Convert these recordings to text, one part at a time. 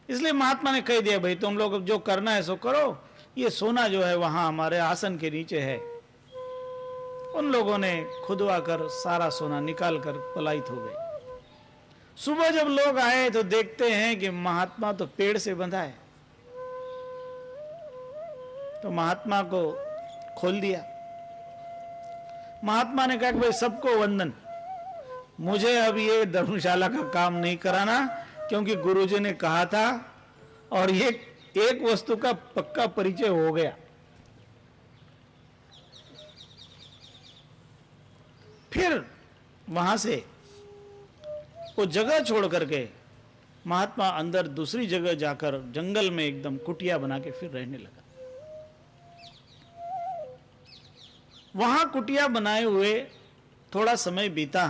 इसलिए महात्मा ने कह दिया, भाई तुम लोग जो करना है सो करो, ये सोना जो है वहां हमारे आसन के नीचे है। उन लोगों ने खुदवा कर सारा सोना निकाल कर पलायित हो गए। सुबह जब लोग आए तो देखते हैं कि महात्मा तो पेड़ से बंधा है। तो महात्मा को खोल दिया। महात्मा ने कहा कि भाई सबको वंदन, मुझे अब ये धर्मशाला का काम नहीं कराना, क्योंकि गुरुजी ने कहा था और ये एक वस्तु का पक्का परिचय हो गया। फिर वहां से वो जगह छोड़ करके महात्मा अंदर दूसरी जगह जाकर जंगल में एकदम कुटिया बना के फिर रहने लगा। वहां कुटिया बनाए हुए थोड़ा समय बीता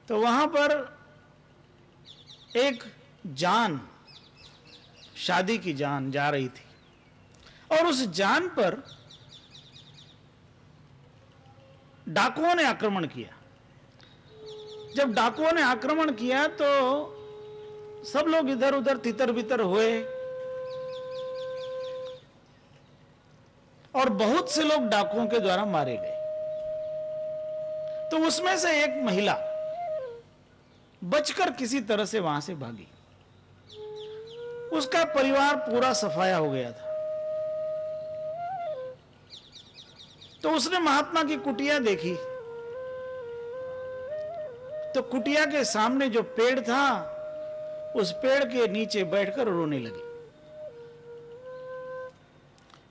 तो वहां पर एक जान, शादी की जान जा रही थी और उस जान पर डाकुओं ने आक्रमण किया। जब डाकुओं ने आक्रमण किया तो सब लोग इधर उधर तितर बितर हुए और बहुत से लोग डाकुओं के द्वारा मारे गए। तो उसमें से एक महिला बचकर किसी तरह से वहां से भागी। उसका परिवार पूरा सफाया हो गया था। तो उसने महात्मा की कुटिया देखी तो कुटिया के सामने जो पेड़ था उस पेड़ के नीचे बैठकर रोने लगी।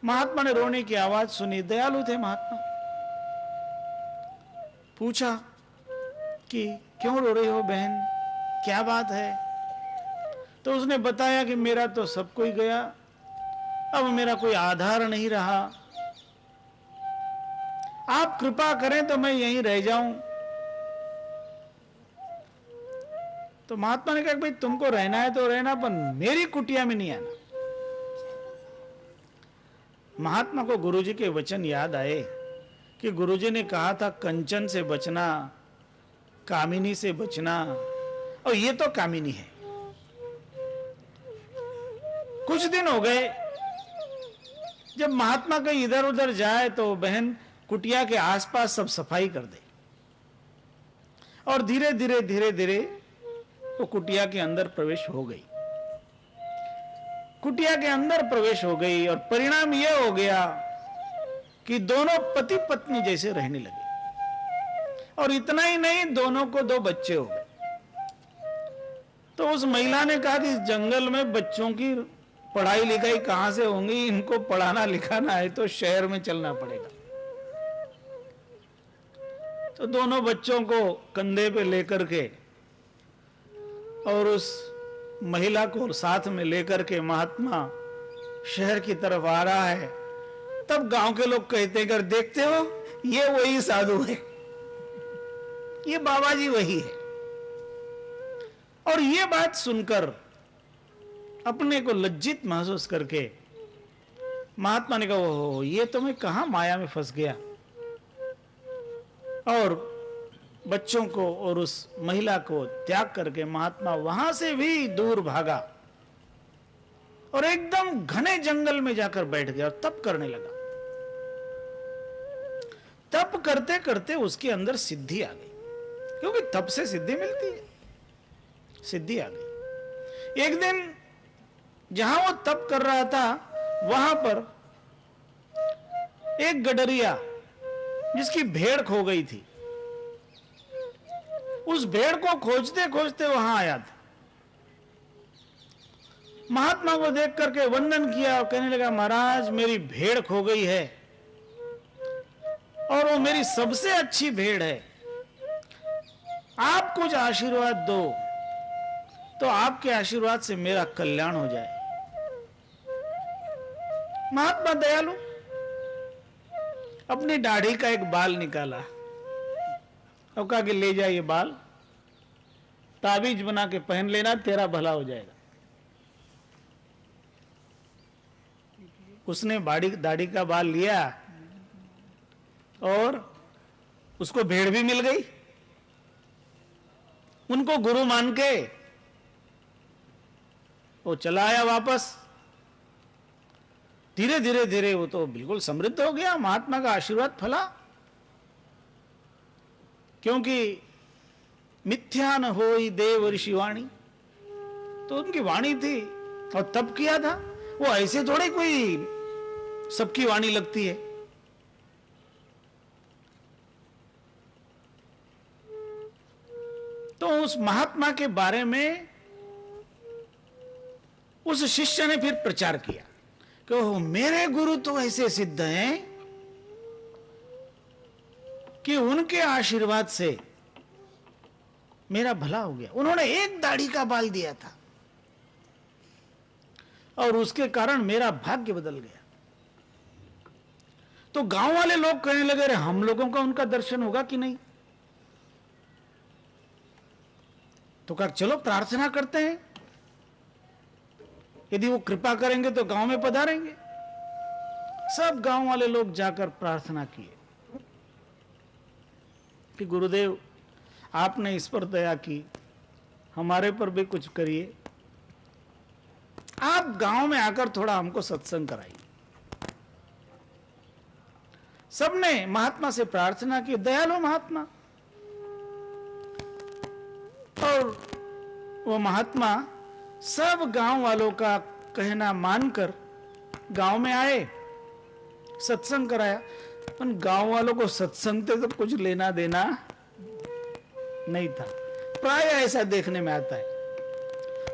महात्मा ने रोने की आवाज सुनी। दयालु थे महात्मा। पूछा कि क्यों रो रही हो बहन, क्या बात है? तो उसने बताया कि मेरा तो सब कोई गया, अब मेरा कोई आधार नहीं रहा, आप कृपा करें तो मैं यहीं रह जाऊं। तो महात्मा ने कहा भाई तुमको रहना है तो रहना, पर मेरी कुटिया में नहीं आना। महात्मा को गुरुजी के वचन याद आए कि गुरुजी ने कहा था कंचन से बचना, कामिनी से बचना, और ये तो कामिनी है। कुछ दिन हो गए, जब महात्मा कहीं इधर उधर जाए तो बहन कुटिया के आसपास सब सफाई कर दे और धीरे धीरे धीरे धीरे वो कुटिया के अंदर प्रवेश हो गई। कुटिया के अंदर प्रवेश हो गई और परिणाम यह हो गया कि दोनों पति पत्नी जैसे रहने लगे। और इतना ही नहीं, दोनों को 2 बच्चे हो गए। तो उस महिला ने कहा कि इस जंगल में बच्चों की पढ़ाई लिखाई कहां से होंगी, इनको पढ़ाना लिखाना है तो शहर में चलना पड़ेगा। तो दोनों बच्चों को कंधे पे लेकर के और उस महिला को साथ में लेकर के महात्मा शहर की तरफ आ रहा है। तब गांव के लोग कहते कर देखते हो ये वही साधु है, ये बाबा जी वही है। और ये बात सुनकर अपने को लज्जित महसूस करके महात्मा ने कहा ओहो, ये तो मैं कहां माया में फंस गया। और बच्चों को और उस महिला को त्याग करके महात्मा वहां से भी दूर भागा और एकदम घने जंगल में जाकर बैठ गया और तप करने लगा। तप करते करते उसके अंदर सिद्धि आ गई, क्योंकि तप से सिद्धि मिलती है। सिद्धि आ गई। एक दिन जहां वो तप कर रहा था वहां पर एक गडरिया जिसकी भेड़ खो गई थी, उस भेड़ को खोजते खोजते वहां आया था। महात्मा को देख करके वंदन किया और कहने लगा महाराज मेरी भेड़ खो गई है और वो मेरी सबसे अच्छी भेड़ है, आप कुछ आशीर्वाद दो तो आपके आशीर्वाद से मेरा कल्याण हो जाए। महात्मा दयालु अपनी दाढ़ी का एक बाल निकाला और कहा कि ले जा ये बाल, ताबीज बना के पहन लेना, तेरा भला हो जाएगा। उसने दाढ़ी का बाल लिया और उसको भेड़ भी मिल गई। उनको गुरु मान के वो चला आया वापस। धीरे धीरे धीरे वो तो बिल्कुल समृद्ध हो गया, महात्मा का आशीर्वाद फला। क्योंकि मिथ्या न होई देव ऋषि वाणी, तो उनकी वाणी थी और तब किया था। वो ऐसे थोड़े कोई सबकी वाणी लगती है। तो उस महात्मा के बारे में उस शिष्य ने फिर प्रचार किया कि मेरे गुरु तो ऐसे सिद्ध हैं कि उनके आशीर्वाद से मेरा भला हो गया। उन्होंने एक दाढ़ी का बाल दिया था और उसके कारण मेरा भाग्य बदल गया। तो गांव वाले लोग कहने लगे, अरे हम लोगों का उनका दर्शन होगा कि नहीं? तो कहा चलो प्रार्थना करते हैं, यदि वो कृपा करेंगे तो गांव में पधारेंगे। सब गांव वाले लोग जाकर प्रार्थना किए कि गुरुदेव आपने इस पर दया की, हमारे पर भी कुछ करिए, आप गांव में आकर थोड़ा हमको सत्संग कराइए। सबने महात्मा से प्रार्थना की, दयालु महात्मा। और वो महात्मा सब गांव वालों का कहना मानकर गांव में आए, सत्संग कराया। पर गांव वालों को सत्संग से तो कुछ लेना देना नहीं था। प्राय ऐसा देखने में आता है,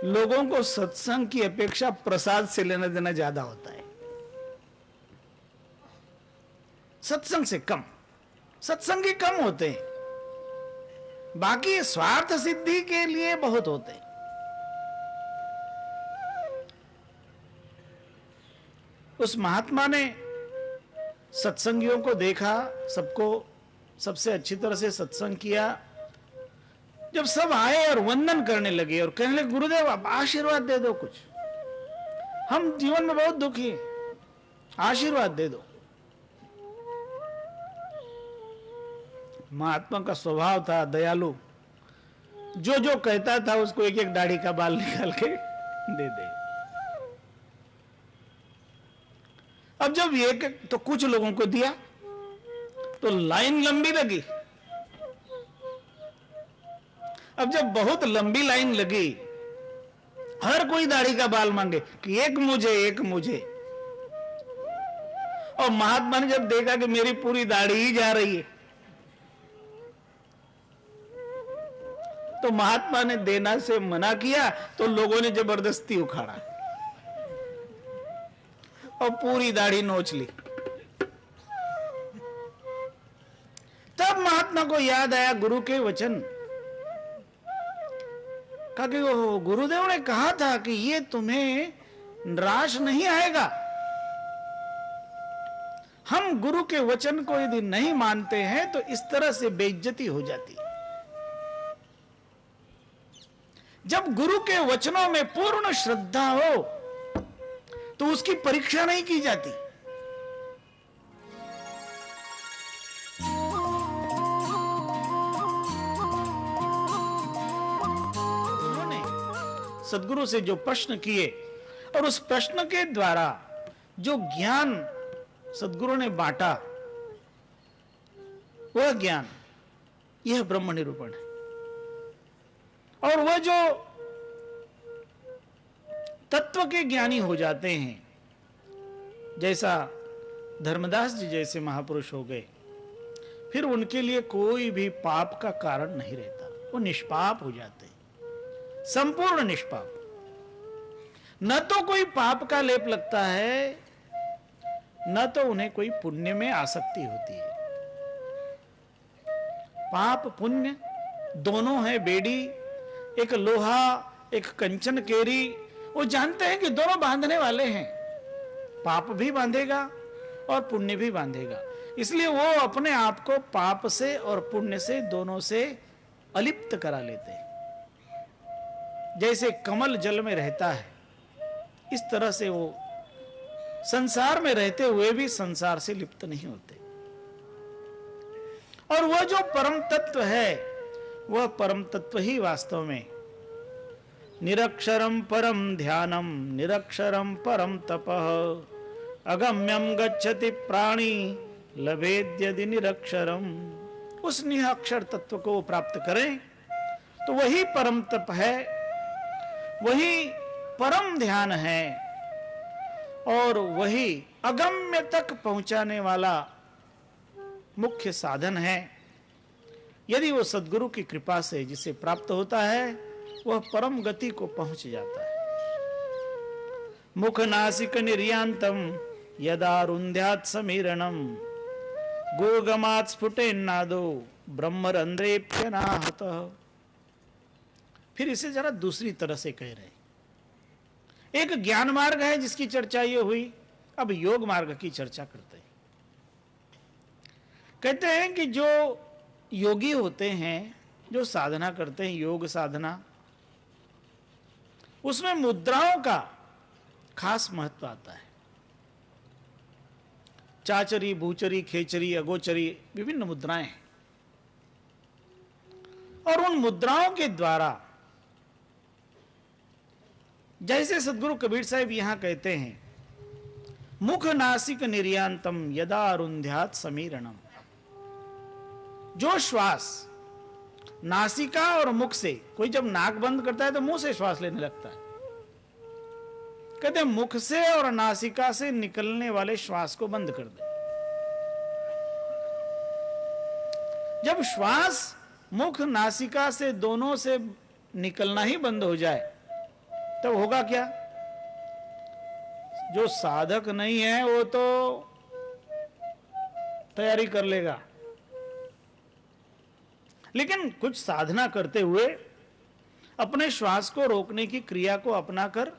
लोगों को सत्संग की अपेक्षा प्रसाद से लेना देना ज्यादा होता है। सत्संग से कम, सत्संगी कम होते हैं, बाकी स्वार्थ सिद्धि के लिए बहुत होते हैं। उस महात्मा ने सत्संगियों को देखा, सबको सबसे अच्छी तरह से सत्संग किया। जब सब आए और वंदन करने लगे और कहने लगे, गुरुदेव आप आशीर्वाद दे दो कुछ, हम जीवन में बहुत दुखी हैं, आशीर्वाद दे दो। महात्मा का स्वभाव था दयालु, जो जो कहता था उसको एक एक दाढ़ी का बाल निकाल के दे दे। अब जब ये तो कुछ लोगों को दिया तो लाइन लंबी लगी। अब जब बहुत लंबी लाइन लगी, हर कोई दाढ़ी का बाल मांगे कि एक मुझे, एक मुझे। और महात्मा ने जब देखा कि मेरी पूरी दाढ़ी ही जा रही है, तो महात्मा ने देना से मना किया, तो लोगों ने जबरदस्ती उखाड़ा और पूरी दाढ़ी नोच ली। तब महात्मा को याद आया गुरु के वचन, कहा कि वो गुरुदेव ने कहा था कि ये तुम्हें निराश नहीं आएगा। हम गुरु के वचन को यदि नहीं मानते हैं तो इस तरह से बेइज्जती हो जाती है। जब गुरु के वचनों में पूर्ण श्रद्धा हो तो उसकी परीक्षा नहीं की जाती। उन्होंने सद्गुरु से जो प्रश्न किए और उस प्रश्न के द्वारा जो ज्ञान सद्गुरु ने बांटा, वह ज्ञान, यह ब्रह्म निरूपण है। और वह जो तत्व के ज्ञानी हो जाते हैं, जैसा धर्मदास जी जैसे महापुरुष हो गए, फिर उनके लिए कोई भी पाप का कारण नहीं रहता। वो निष्पाप हो जाते हैं, संपूर्ण निष्पाप। न तो कोई पाप का लेप लगता है, न तो उन्हें कोई पुण्य में आसक्ति होती है। पाप पुण्य दोनों है बेड़ी, एक लोहा एक कंचन केरी। वो जानते हैं कि दोनों बांधने वाले हैं, पाप भी बांधेगा और पुण्य भी बांधेगा। इसलिए वो अपने आप को पाप से और पुण्य से, दोनों से अलिप्त करा लेते हैं। जैसे कमल जल में रहता है, इस तरह से वो संसार में रहते हुए भी संसार से लिप्त नहीं होते। और वह जो परम तत्व है, वह परम तत्व ही वास्तव में निरक्षरम परम ध्यानम निरक्षरम परम तपः अगम्यम गच्छति प्राणी लभेद्यदि निरक्षरम। उस निरक्षर तत्व को प्राप्त करें तो वही परम तप है, वही परम ध्यान है और वही अगम्य तक पहुंचाने वाला मुख्य साधन है। यदि वो सद्गुरु की कृपा से जिसे प्राप्त होता है वह परम गति को पहुंच जाता है। मुख नासिक निर्यांतम यदा रुंध्यात् समीरणम गुरुगमात् स्फुटेन्नादो ब्रह्मरंध्रेप्यनाहत। फिर इसे जरा दूसरी तरह से कह रहे हैं। एक ज्ञान मार्ग है जिसकी चर्चा ये हुई, अब योग मार्ग की चर्चा करते हैं। कहते हैं कि जो योगी होते हैं, जो साधना करते हैं, योग साधना, उसमें मुद्राओं का खास महत्व आता है। चाचरी, भूचरी, खेचरी, अगोचरी, विभिन्न मुद्राएं हैं और उन मुद्राओं के द्वारा, जैसे सदगुरु कबीर साहब यहां कहते हैं, मुख नासिक निर्यांतम यदा अरुंध्यात् समीरणम। जो श्वास नासिका और मुख से, कोई जब नाक बंद करता है तो मुंह से श्वास लेने लगता है, कहते हैं मुख से और नासिका से निकलने वाले श्वास को बंद कर दे। जब श्वास मुख नासिका से दोनों से निकलना ही बंद हो जाए तब होगा क्या? जो साधक नहीं है वो तो तैयारी कर लेगा, लेकिन कुछ साधना करते हुए अपने श्वास को रोकने की क्रिया को अपनाकर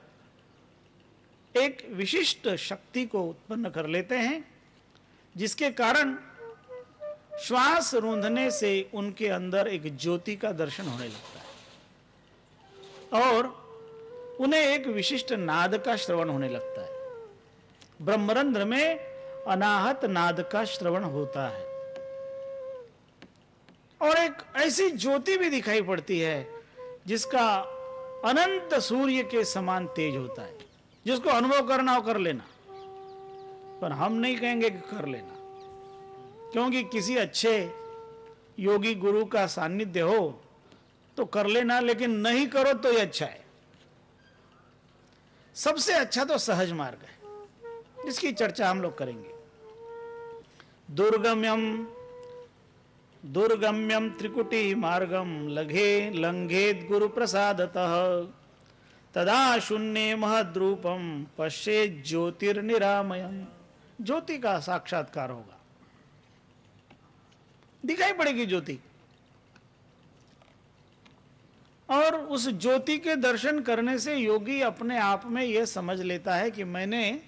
एक विशिष्ट शक्ति को उत्पन्न कर लेते हैं, जिसके कारण श्वास रूंधने से उनके अंदर एक ज्योति का दर्शन होने लगता है और उन्हें एक विशिष्ट नाद का श्रवण होने लगता है। ब्रह्मरंध्र में अनाहत नाद का श्रवण होता है और एक ऐसी ज्योति भी दिखाई पड़ती है जिसका अनंत सूर्य के समान तेज होता है। जिसको अनुभव करना हो कर लेना, पर हम नहीं कहेंगे कि कर लेना, क्योंकि किसी अच्छे योगी गुरु का सानिध्य हो तो कर लेना, लेकिन नहीं करो तो ये अच्छा है। सबसे अच्छा तो सहज मार्ग है, जिसकी चर्चा हम लोग करेंगे। दुर्गम्यम त्रिकुटी मार्गम लंघेत गुरु प्रसादतः तदा शून्य महद्रूपम पश्ये ज्योतिर्निरामयम। ज्योति का साक्षात्कार होगा, दिखाई पड़ेगी ज्योति, और उस ज्योति के दर्शन करने से योगी अपने आप में यह समझ लेता है कि मैंने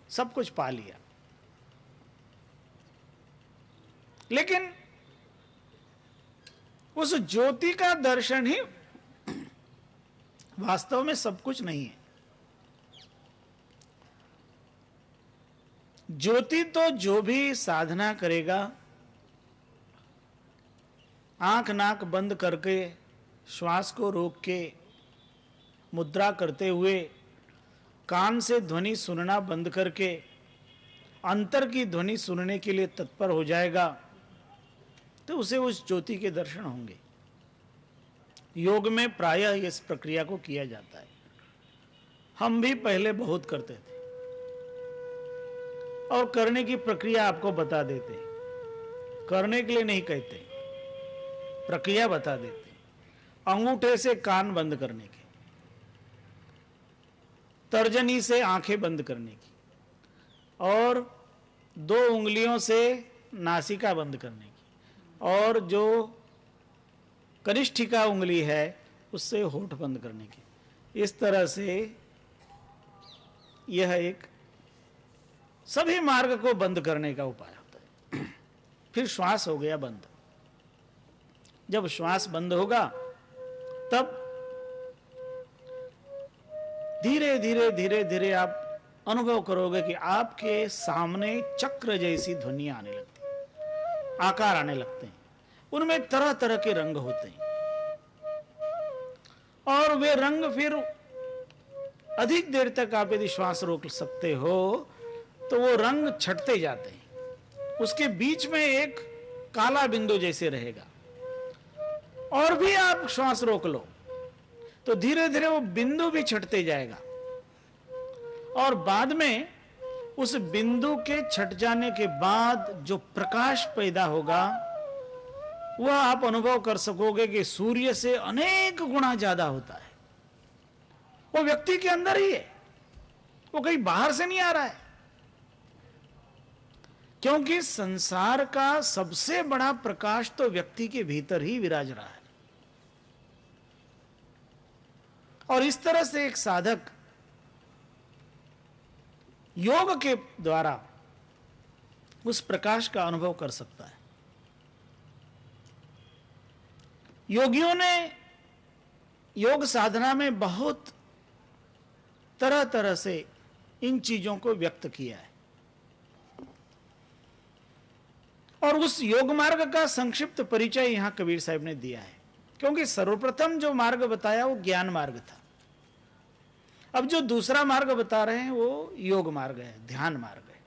सब कुछ पा लिया। लेकिन उस ज्योति का दर्शन ही वास्तव में सब कुछ नहीं है। ज्योति तो जो भी साधना करेगा, आंख नाक बंद करके श्वास को रोक के मुद्रा करते हुए, कान से ध्वनि सुनना बंद करके अंतर की ध्वनि सुनने के लिए तत्पर हो जाएगा, तो उसे उस ज्योति के दर्शन होंगे। योग में प्रायः इस प्रक्रिया को किया जाता है। हम भी पहले बहुत करते थे और करने की प्रक्रिया आपको बता देते, करने के लिए नहीं कहते, प्रक्रिया बता देते। अंगूठे से कान बंद करने की, तर्जनी से आंखें बंद करने की, और 2 उंगलियों से नासिका बंद करने की, और जो कनिष्ठिका उंगली है उससे होठ बंद करने की। इस तरह से यह एक सभी मार्ग को बंद करने का उपाय होता है। फिर श्वास हो गया बंद। जब श्वास बंद होगा तब धीरे धीरे धीरे धीरे आप अनुभव करोगे कि आपके सामने चक्र जैसी ध्वनियां आने लगती हैं, आकार आने लगते हैं, उनमें तरह तरह के रंग होते हैं और वे रंग फिर अधिक देर तक आप यदि श्वास रोक सकते हो तो वो रंग छटते जाते हैं, उसके बीच में एक काला बिंदु जैसे रहेगा। और भी आप श्वास रोक लो तो धीरे धीरे वो बिंदु भी छटते जाएगा, और बाद में उस बिंदु के छट जाने के बाद जो प्रकाश पैदा होगा वह आप अनुभव कर सकोगे कि सूर्य से अनेक गुना ज्यादा होता है। वो व्यक्ति के अंदर ही है, वो कहीं बाहर से नहीं आ रहा है, क्योंकि संसार का सबसे बड़ा प्रकाश तो व्यक्ति के भीतर ही विराज रहा है। और इस तरह से एक साधक योग के द्वारा उस प्रकाश का अनुभव कर सकता है। योगियों ने योग साधना में बहुत तरह तरह से इन चीजों को व्यक्त किया है, और उस योग मार्ग का संक्षिप्त परिचय यहां कबीर साहब ने दिया है। क्योंकि सर्वप्रथम जो मार्ग बताया वो ज्ञान मार्ग था, अब जो दूसरा मार्ग बता रहे हैं वो योग मार्ग है, ध्यान मार्ग है।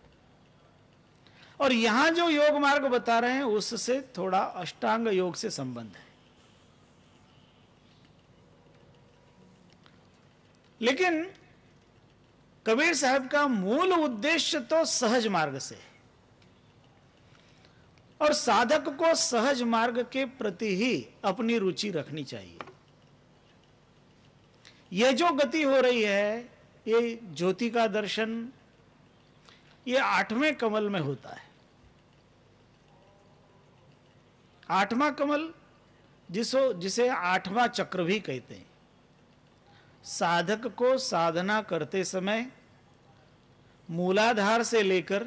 और यहां जो योग मार्ग बता रहे हैं उससे थोड़ा अष्टांग योग से संबंध है। लेकिन कबीर साहब का मूल उद्देश्य तो सहज मार्ग से है, और साधक को सहज मार्ग के प्रति ही अपनी रुचि रखनी चाहिए। यह जो गति हो रही है, ये ज्योति का दर्शन, ये 8वें कमल में होता है। 8वां कमल जिसे 8वां चक्र भी कहते हैं। साधक को साधना करते समय मूलाधार से लेकर